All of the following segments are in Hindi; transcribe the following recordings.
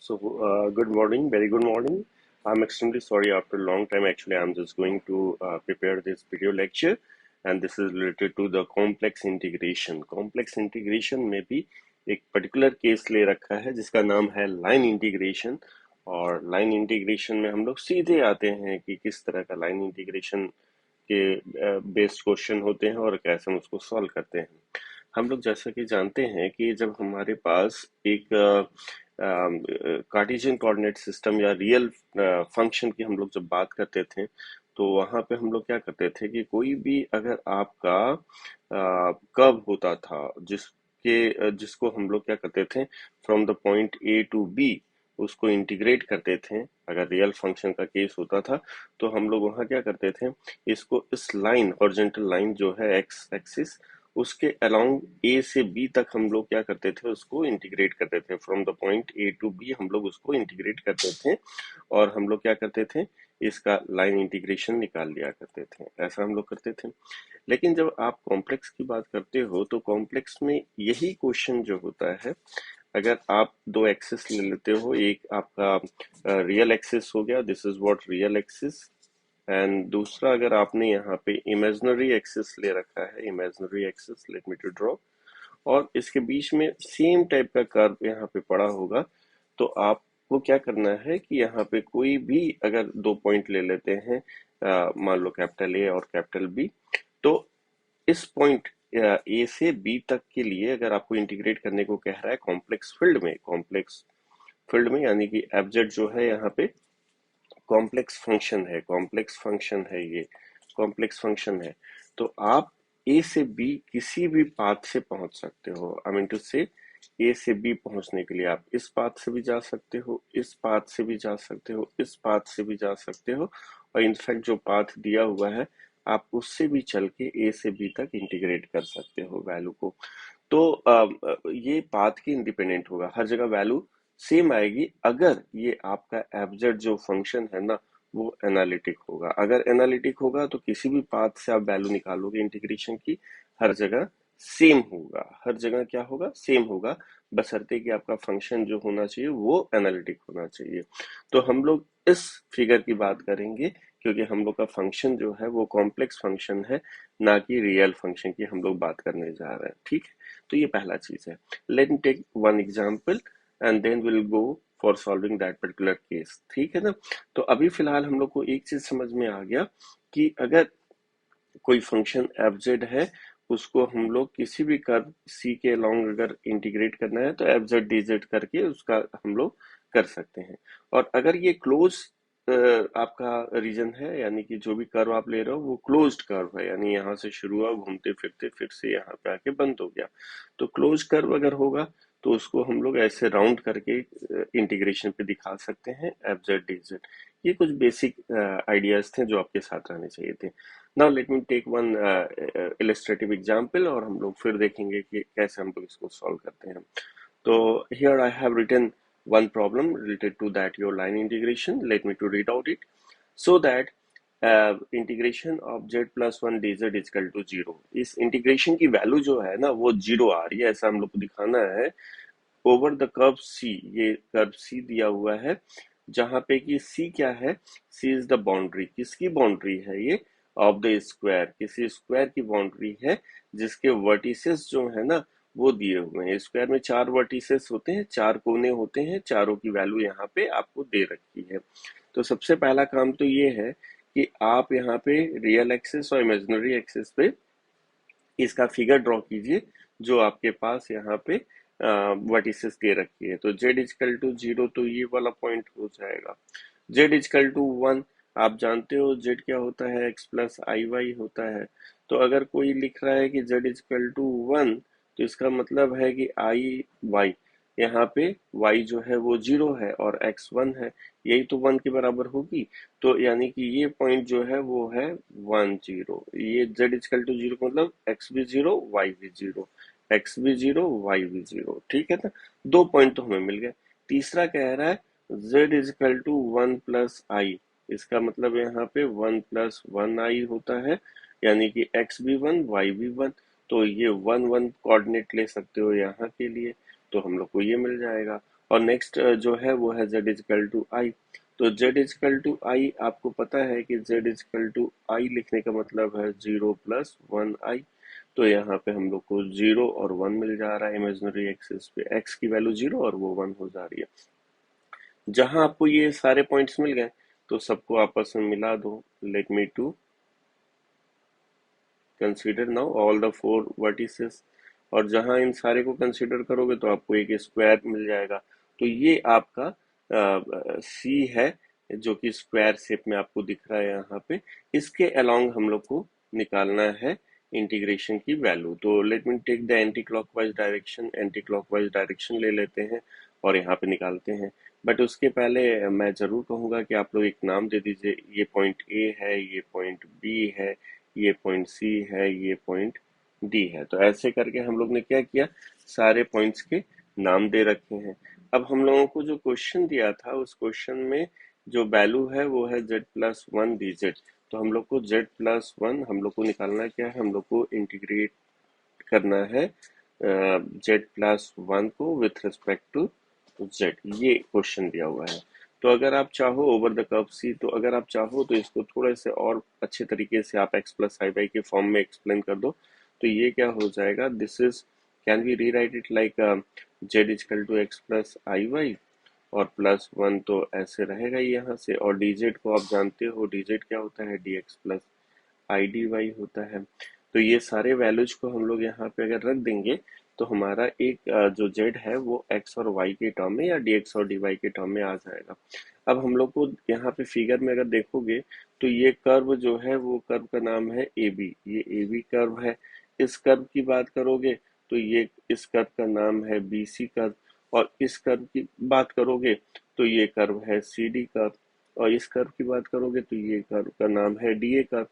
Good morning, very good morning. I'm extremely sorry after a long time. Actually, I'm just going to prepare this video lecture, and this is related to the complex integration. Complex integration में भी एक particular case ले रखा है जिसका नाम है line integration. और line integration में हम लोग सीधे आते हैं कि किस तरह का line integration के बेस्ड क्वेश्चन होते हैं और कैसे हम उसको सॉल्व करते हैं। हम लोग जैसा कि जानते हैं कि जब हमारे पास एक कार्टेशियन कोऑर्डिनेट सिस्टम या रियल फंक्शन की हम लोग जब बात करते थे तो वहां पे हम लोग क्या करते थे कि कोई भी अगर आपका कर्व होता था जिसको हम लोग क्या करते थे from the point A to B उसको इंटीग्रेट करते थे। अगर रियल फंक्शन का केस होता था तो हम लोग वहां क्या करते थे, इसको इस लाइन हॉरिजॉन्टल लाइन जो है एक्स एक्सिस उसके अलोंग ए से बी तक हम लोग क्या करते थे, उसको इंटीग्रेट करते थे। From the point A to B हम लोग उसको इंटीग्रेट करते थे और हम लोग क्या करते थे, इसका लाइन इंटीग्रेशन निकाल लिया करते थे। ऐसा हम लोग करते थे। लेकिन जब आप कॉम्प्लेक्स की बात करते हो तो कॉम्प्लेक्स में यही क्वेश्चन जो होता है, अगर आप दो एक्सिस ले लेते हो, एक आपका रियल एक्सिस हो गया, this is what real axis, and दूसरा अगर आपने यहाँ पे इमेजिनरी एक्सिस ले रखा है, imaginary axis let me to draw, और इसके बीच में सेम टाइप का कर्व यहाँ पे पड़ा होगा, तो आपको क्या करना है कि यहाँ पे कोई भी अगर दो पॉइंट ले लेते हैं, मान लो कैपिटल ए और कैपिटल बी, तो इस पॉइंट ए से बी तक के लिए अगर आपको इंटीग्रेट करने को कह रहा है कॉम्प्लेक्स फील्ड में यानी कि एफजेड जो है यहाँ पे कॉम्प्लेक्स फंक्शन है, ये कॉम्प्लेक्स फंक्शन है। तो आप ए से बी किसी भी पाथ से पहुंच सकते हो। आई मीन टू से ए से बी पहुंचने के लिए आप इस पाथ से भी जा सकते हो, इस पाथ से भी जा सकते हो, इस पाथ से भी जा सकते हो, और इनफैक्ट जो पाथ दिया हुआ है आप उससे भी चल के ए से बी तक इंटीग्रेट कर सकते हो वैल्यू को। तो ये पाथ के इंडिपेंडेंट होगा, हर जगह वैल्यू सेम आएगी अगर ये आपका एफजेड जो फंक्शन है ना वो एनालिटिक होगा। अगर एनालिटिक होगा तो किसी भी पाथ से आप वैल्यू निकालोगे इंटीग्रेशन की, हर जगह सेम होगा, हर जगह क्या होगा, सेम होगा, बशर्ते कि आपका फंक्शन जो होना चाहिए वो एनालिटिक होना चाहिए। तो हम लोग इस फिगर की बात करेंगे क्योंकि हम लोग का फंक्शन जो है वो कॉम्प्लेक्स फंक्शन है, ना कि रियल फंक्शन की हम लोग बात करने जा रहे हैं। ठीक है, तो ये पहला चीज है। Let me take one example and then will go for solving that particular case. ठीक है ना। तो अभी फिलहाल हम लोग को एक चीज समझ में आ गया कि अगर कोई फंक्शन एफ जेड है, उसको हम लोग किसी भी कर्व सी के अलोंग अगर इंटीग्रेट करना है तो एफ जेड डी जेड करके उसका हम लोग कर सकते हैं। और अगर ये क्लोज आपका रीजन है, यानी कि जो भी कर्व आप ले रहे हो वो क्लोज्ड कर्व है, यानी यहाँ से शुरू हुआ घूमते फिरते फिर से यहाँ पे आके बंद हो गया, तो क्लोज कर्व अगर होगा तो उसको हम लोग ऐसे राउंड करके इंटीग्रेशन पे दिखा सकते हैं एफ जेड डी जेड। ये कुछ बेसिक आइडियाज थे जो आपके साथ रहने चाहिए थे। Now let me take one illustrative example और हम लोग फिर देखेंगे कि कैसे हम लोग इसको सॉल्व करते हैं। तो here I have written one problem related to that your line integration. Let me to read out it. So that integration of Z plus one D Z is equal to zero, इस इंटीग्रेशन की वैल्यू जो है ना वो जीरो आ रही है, ऐसा हम लोग को दिखाना है ओवर द कर्व सी। ये कर्व सी दिया हुआ है जहां पे कि सी क्या है, सी इज द बाउंड्री, किसकी बाउंड्री है ये, ऑफ द स्क्वायर, किसी स्क्वायर की बाउंड्री है जिसके वर्टिसेस जो है ना वो दिए हुए हैं। स्क्वायर में चार वर्टिसेस होते हैं, चार कोने होते हैं, चारों की वैल्यू यहाँ पे आपको दे रखी है। तो सबसे पहला काम तो ये है कि आप यहाँ पे रियल एक्सिस और इमेजिनरी एक्सिस पे इसका फिगर ड्रॉ कीजिए जो आपके पास यहाँ पे वर्टिसेस दे रखी है। तो जेड इजकल टू जीरो तो ये वाला पॉइंट हो जाएगा। जेड इजकल टू वन, आप जानते हो जेड क्या होता है, एक्स प्लस आई वाई होता है। तो अगर कोई लिख रहा है कि जेड इजकल टू वन, तो इसका मतलब है कि आई वाई, यहाँ पे y जो है वो जीरो है और x वन है, यही तो वन के बराबर होगी। तो यानी कि ये पॉइंट जो है वो है वन जीरो। ये z इजकल टू जीरो मतलब x भी जीरो y भी जीरो, x भी जीरो y भी जीरो। ठीक है ना, दो पॉइंट तो हमें मिल गए। तीसरा कह रहा है z is equal to one plus I, इसका मतलब यहाँ पे वन प्लस वन आई होता है, यानी कि x भी वन y भी वन। तो ये वन वन कोऑर्डिनेट ले सकते हो यहाँ के लिए, तो हम लोग को ये मिल जाएगा। और नेक्स्ट जो है वो है z इजकल टू आई। तो z इजकल टू आई आपको पता है कि z इजकल टू आई लिखने का मतलब है 0+1i। तो यहाँ पे हम लोग को 0 और 1 मिल जा रहा है इमेजिनरी एक्सिस पे, x की वैल्यू 0 और वो 1 हो जा रही है। जहां आपको ये सारे पॉइंट्स मिल गए तो सबको आपस में मिला दो। Let me to consider now all the 4 vertices. और जहां इन सारे को कंसीडर करोगे तो आपको एक स्क्वायर मिल जाएगा। तो ये आपका सी है जो कि स्क्वायर शेप में आपको दिख रहा है यहाँ पे। इसके अलोंग हम लोग को निकालना है इंटीग्रेशन की वैल्यू। तो let me take the anti clockwise direction, anti clockwise direction ले लेते हैं और यहाँ पे निकालते हैं। बट उसके पहले मैं जरूर कहूंगा कि आप लोग एक नाम दे दीजिए। ये पॉइंट ए है, ये पॉइंट बी है, ये पॉइंट सी है, ये पॉइंट डी है। तो ऐसे करके हम लोग ने क्या किया, सारे पॉइंट्स के नाम दे रखे हैं। अब हम लोगों को जो क्वेश्चन दिया था उस क्वेश्चन में जो वैल्यू है वो है z+1 dz। तो हम लोग को z+1 हम लोग को निकालना क्या है, हम लोग को इंटीग्रेट करना है z+1 को विथ रिस्पेक्ट टू z। ये क्वेश्चन दिया हुआ है। तो अगर आप चाहो ओवर द कर्व सी, तो अगर आप चाहो तो इसको थोड़े से और अच्छे तरीके से आप x+i/y के फॉर्म में एक्सप्लेन कर दो। तो ये क्या हो जाएगा, this is, can we rewrite it like z is equal to x+i/y और +1 तो ऐसे रहेगा ही यहाँ से। और dz को आप जानते हो, dz क्या होता है, dx+i/dy होता है। तो ये सारे वैल्यूज को हम लोग यहाँ पे अगर रख देंगे तो हमारा एक जो z है वो x और y के टर्म में या dx और dy के टर्म में आ जाएगा। अब हम लोग को यहाँ पे फिगर में अगर देखोगे तो ये कर्व जो है वो कर्व का नाम है AB। ये AB कर्व है। इस कर्व की बात करोगे तो ये इस कर्व का नाम है BC कर्व। और इस कर्व की बात करोगे तो ये कर्व है CD कर्व। और इस कर्व की बात करोगे तो ये कर्व का नाम है DA कर्व।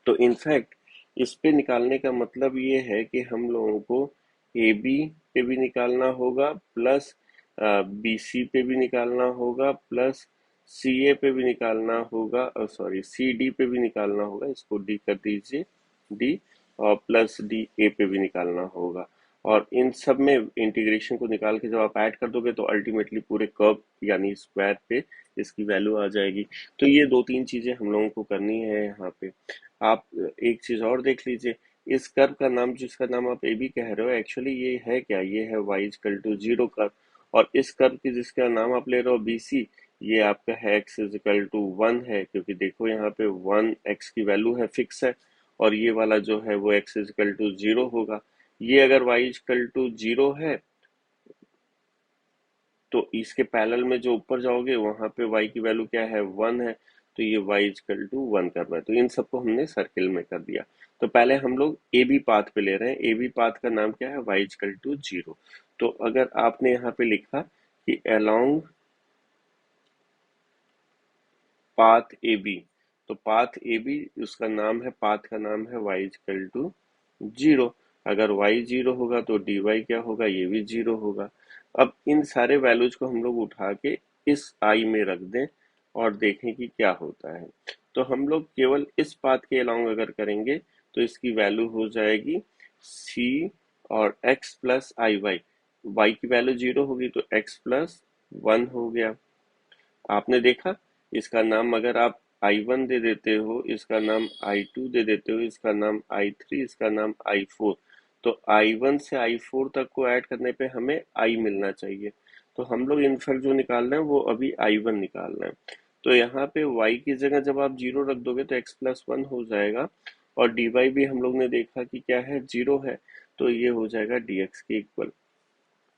तो इनफैक्ट इस पे निकालने का मतलब ये है कि हम लोगों को ए बी पे भी निकालना होगा, प्लस बी सी पे भी निकालना होगा, प्लस सी ए पे भी निकालना होगा, और सॉरी सी डी पे भी निकालना होगा, इसको डी कर दीजिए, डी, और प्लस डी ए पे भी निकालना होगा। और इन सब में इंटीग्रेशन को निकाल के जब आप ऐड कर दोगे तो अल्टीमेटली पूरे कर्व यानी स्क्वायर पे इसकी वैल्यू आ जाएगी। तो ये दो तीन चीजें हम लोगों को करनी है यहाँ पे। आप एक चीज और देख लीजिए, इस कर्व का नाम, जिसका नाम आप ए बी कह रहे हो, एक्चुअली ये है क्या, ये है y इजकल टू 0 कर्व। और इस कर्व की जिसका नाम आप ले रहे हो बी सी, ये आपका है x इजकल टू 1 है, क्योंकि देखो यहाँ पे 1 x की वैल्यू है, फिक्स है। और ये वाला जो है वो x इजकल टू 0 होगा। ये अगर y इजकल टू 0 है तो इसके पैरेलल में जो ऊपर जाओगे वहां पे y की वैल्यू क्या है, 1 है। तो ये y इजकल टू 1 कर रहा है। तो इन सबको हमने सर्किल में कर दिया। तो पहले हम लोग ए बी पाथ पे ले रहे हैं। ए बी पाथ का नाम क्या है, y इजकल टू 0। तो अगर आपने यहाँ पे लिखा कि अलोंग पाथ ए बी, तो पाथ ए बी उसका नाम है, पाथ का नाम है y इजकल टू 0। अगर y 0 होगा तो dy क्या होगा, ये भी 0 होगा। अब इन सारे वैल्यूज को हम लोग उठा के इस i में रख दें और देखें कि क्या होता है। तो हम लोग केवल इस पाथ के अलोंग अगर करेंगे तो इसकी वैल्यू हो जाएगी c और x प्लस आई वाई। y की वैल्यू 0 होगी तो x प्लस 1 हो गया। आपने देखा, इसका नाम अगर आप I1 दे देते हो, इसका नाम I2 दे देते हो, इसका नाम I3, इसका नाम I4, तो I1 से I4 तक को ऐड करने पे हमें I मिलना चाहिए। तो हम लोग इनफैक्ट जो निकाल रहे हैं वो अभी I1 निकाल रहे हैं। तो यहाँ पे y की जगह जब आप 0 रख दोगे तो x प्लस 1 हो जाएगा। और dy भी हम लोग ने देखा कि क्या है, 0 है। तो ये हो जाएगा dx के इक्वल।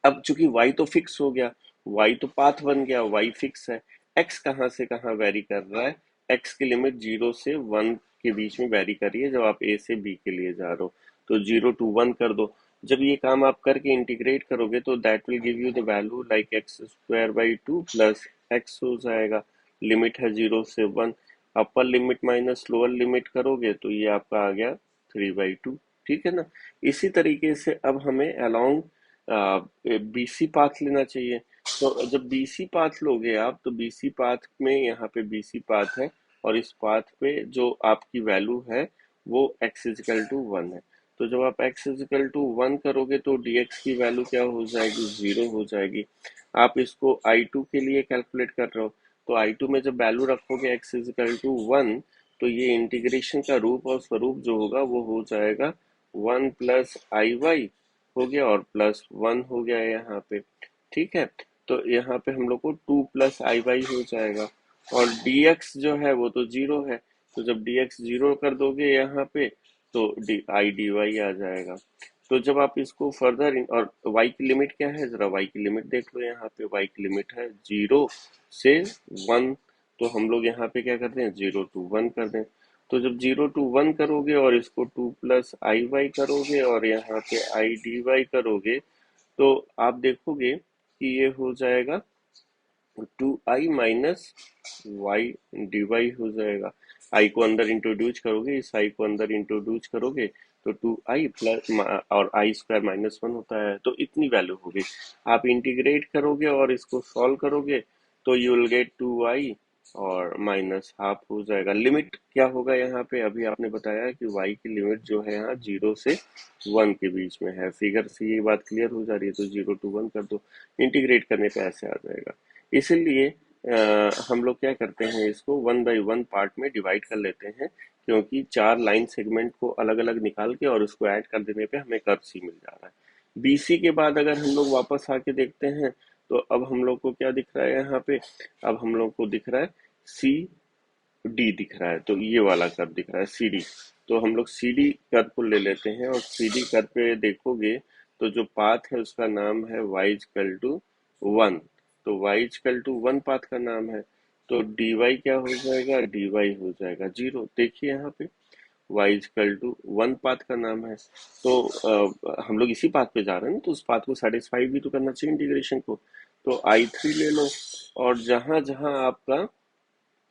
अब चूंकि y तो फिक्स हो गया, y तो पाथ बन गया, y फिक्स है, x कहाँ से कहाँ वेरी कर रहा है, x की लिमिट 0 से 1 के बीच में वेरी कर रही है जब आप a से b के लिए जा रहे हो। तो 0 to 1 कर दो। जब ये काम आप करके इंटीग्रेट करोगे तो that will give you the value like x² by 2 plus x हो जाएगा। लिमिट है 0 से 1, upper limit minus lower limit करोगे तो ये आपका आ गया 3/2। ठीक है ना। इसी तरीके से अब हमें अलोंग बीसी पाथ लेना चाहिए। तो जब बीसी पाथ लोगे आप तो बीसी पाथ में यहाँ पे बीसी पाथ है और इस पाथ पे जो आपकी वैल्यू है वो x इजकल टू 1 है। तो जब आप x इजकल टू 1 करोगे तो dx की वैल्यू क्या हो जाएगी, 0 हो जाएगी। आप इसको I2 के लिए कैलकुलेट कर रहे हो, तो I2 में जब वैल्यू रखोगे x इज इक्वल टू 1, तो ये इंटीग्रेशन का रूप और स्वरूप जो होगा वो हो जाएगा 1 प्लस आई वाई हो गया और प्लस 1 हो गया यहाँ पे। ठीक है, तो यहाँ पे हम लोग को 2 प्लस आई वाई हो जाएगा और dx जो है वो तो जीरो है, तो जब dx जीरो कर दोगे यहाँ पे तो आई डी वाई आ जाएगा। तो जब आप इसको फर्दर और y की लिमिट क्या है, जरा y की लिमिट देख लो। यहाँ पे y की लिमिट है 0 से 1, तो हम लोग यहाँ पे क्या करते हैं 0 to 1 कर दें। तो जब 0 to 1 करोगे और इसको 2 प्लस आई वाई करोगे और यहाँ पे आई डी वाई करोगे, तो आप देखोगे कि ये हो जाएगा 2i minus Y D Y हो जाएगा। आई को अंदर इंट्रोड्यूस करोगे, इस आई को अंदर इंट्रोड्यूस करोगे तो 2i प्लस और आई स्क्वायर माइनस 1 होता है, तो इतनी वैल्यू होगी। आप इंटीग्रेट करोगे और इसको सॉल्व करोगे तो यू विल गेट 2i और माइनस हाफ हो जाएगा। लिमिट क्या होगा यहाँ पे, अभी आपने बताया कि y की लिमिट जो है यहाँ 0 से 1 के बीच में है। फिगर से ये बात क्लियर हो जा रही है, तो 0 to 1 कर दो, इंटीग्रेट करने पे ऐसे आ जाएगा। इसीलिए हम लोग क्या करते हैं, इसको 1 बाई 1 पार्ट में डिवाइड कर लेते हैं, क्योंकि 4 लाइन सेगमेंट को अलग अलग निकाल के और उसको ऐड कर देने पे हमें कर्व सी मिल जा रहा है। बीसी के बाद अगर हम लोग वापस आके देखते हैं तो अब हम लोग को क्या दिख रहा है यहाँ पे, अब हम लोग को दिख रहा है सी डी दिख रहा है, तो ये वाला कर्व दिख रहा है सी डी। तो हम लोग सी डी कर्व को ले लेते हैं और सी डी कर्व पे देखोगे तो जो पाथ है उसका नाम है y इक्वल टू 1, तो y इक्वल टू 1 पाथ का नाम है, तो dy क्या हो जाएगा, dy हो जाएगा 0। देखिए यहाँ पे y इक्वल टू 1 पाथ का नाम है, तो हम लोग इसी पाथ पे जा रहे हैं ना, तो उस पाथ को सेटिस्फाई भी तो करना चाहिए इंटीग्रेशन को। तो I3 ले लो और जहां जहां आपका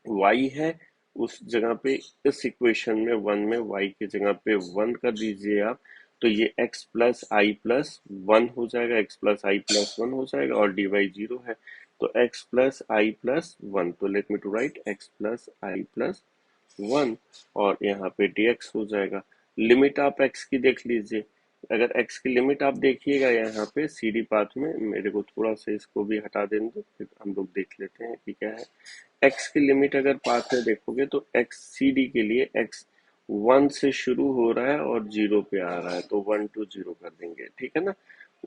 y है उस जगह पे इस इक्वेशन में 1 में y की जगह पे 1 कर दीजिए आप, तो ये x प्लस आई प्लस 1 हो जाएगा, x प्लस आई प्लस 1 हो जाएगा और dy 0 है, तो x प्लस आई प्लस 1, तो let me to write x plus I plus 1 और यहाँ पे dx हो जाएगा। लिमिट आप x की देख लीजिए, अगर x की लिमिट आप देखिएगा यहाँ पे सी डी पाथ में, मेरे को थोड़ा सा इसको भी हटा देने दो फिर हम लोग देख लेते हैं कि क्या है। x की लिमिट अगर पाथ में देखोगे तो x सी डी के लिए x 1 से शुरू हो रहा है और 0 पे आ रहा है, तो 1 to 0 कर देंगे, ठीक है ना।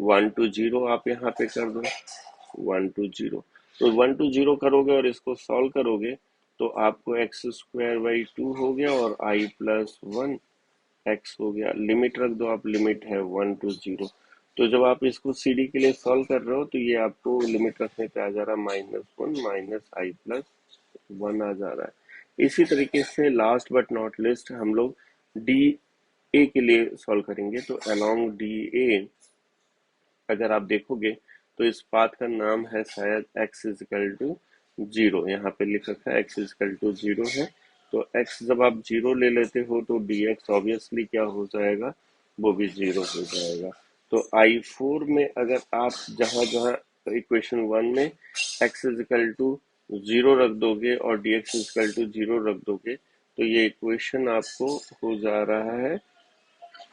1 to 0 आप यहाँ पे कर दो, 1 to 0, तो 1 to 0 करोगे और इसको सॉल्व करोगे तो आपको एक्स स्क्वायर बाई 2 हो गया और आई प्लस 1 एक्स हो गया। लिमिट रख दो आप, लिमिट है 1 to 0, तो जब आप इसको सी डी के लिए सॉल्व कर रहे हो तो ये आपको लिमिट रखने पे आ जा रहा है -1 माइनस आई प्लस 1 आ जा रहा है। इसी तरीके से लास्ट बट नॉट लिस्ट हम लोग डी ए के लिए सॉल्व करेंगे, तो अलोंग डी ए अगर आप देखोगे तो इस पाथ का नाम है शायद x इज इक्वल टू 0, यहाँ पे लिख रखा है x इज इक्वल टू 0 है, तो x जब आप 0 ले लेते हो तो dx ऑब्वियसली क्या हो जाएगा, वो भी 0 हो जाएगा। तो I4 में अगर आप जहाँ जहाँ इक्वेशन 1 में x इज इक्वल टू 0 रख दोगे और dx इज इक्वल टू 0 रख दोगे तो ये इक्वेशन आपको हो जा रहा है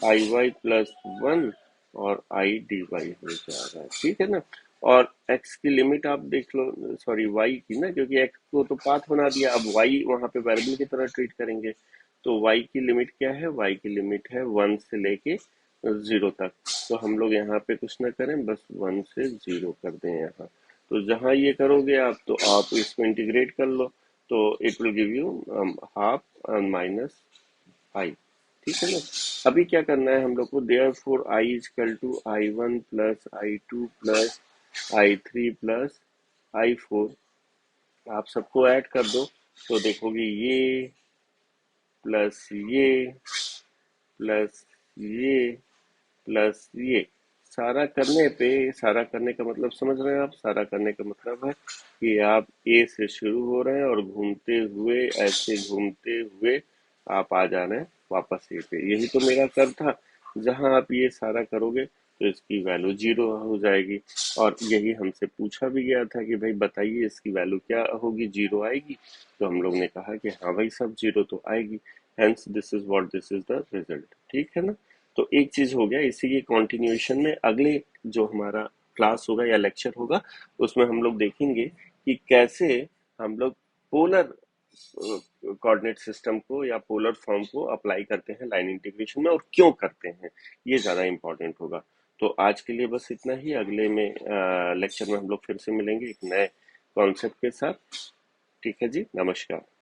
आई वाई प्लस 1 और आई डी वाई हो जाएगा, ठीक है ना। और x की लिमिट आप देख लो, सॉरी y की ना, क्योंकि x को तो पाथ बना दिया, अब y वहां पे वेरिएबल की तरह ट्रीट करेंगे, तो y की लिमिट क्या है, y की लिमिट है 1 से लेके 0 तक, तो हम लोग यहाँ पे कुछ ना करें, बस 1 से 0 कर दें यहाँ। तो जहाँ ये करोगे आप तो आप इसको इंटीग्रेट कर लो, तो it will give you half minus I, ठीक है ना। अभी क्या करना है हम लोग को, there four I is equal to I1 plus I2 plus I3 plus I4, आप सबको ऐड कर दो तो देखोगे ये प्लस ये प्लस ये प्लस ये, सारा करने पे, सारा करने का मतलब समझ रहे हैं आप, सारा करने का मतलब है कि आप ए से शुरू हो रहे हैं और घूमते हुए ऐसे घूमते हुए आप आ जा रहे हैं वापस ए पे। यही तो मेरा कर था, जहां आप ये सारा करोगे तो इसकी वैल्यू 0 हो जाएगी, और यही हमसे पूछा भी गया था कि भाई बताइए इसकी वैल्यू क्या होगी, 0 आएगी, तो हम लोग ने कहा कि हाँ भाई सब 0 तो आएगी, hence this is what this is the result, ठीक है ना। तो एक चीज हो गया, इसी के कॉन्टिन्यूएशन में अगले जो हमारा क्लास होगा या लेक्चर होगा, उसमें हम लोग देखेंगे कि कैसे हम लोग पोलर कोऑर्डिनेट सिस्टम को या पोलर फॉर्म को अप्लाई करते हैं लाइन इंटीग्रेशन में और क्यों करते हैं, ये ज़्यादा इंपॉर्टेंट होगा। तो आज के लिए बस इतना ही। अगले में लेक्चर में हम लोग फिर से मिलेंगे एक नए कॉन्सेप्ट के साथ। ठीक है जी, नमस्कार।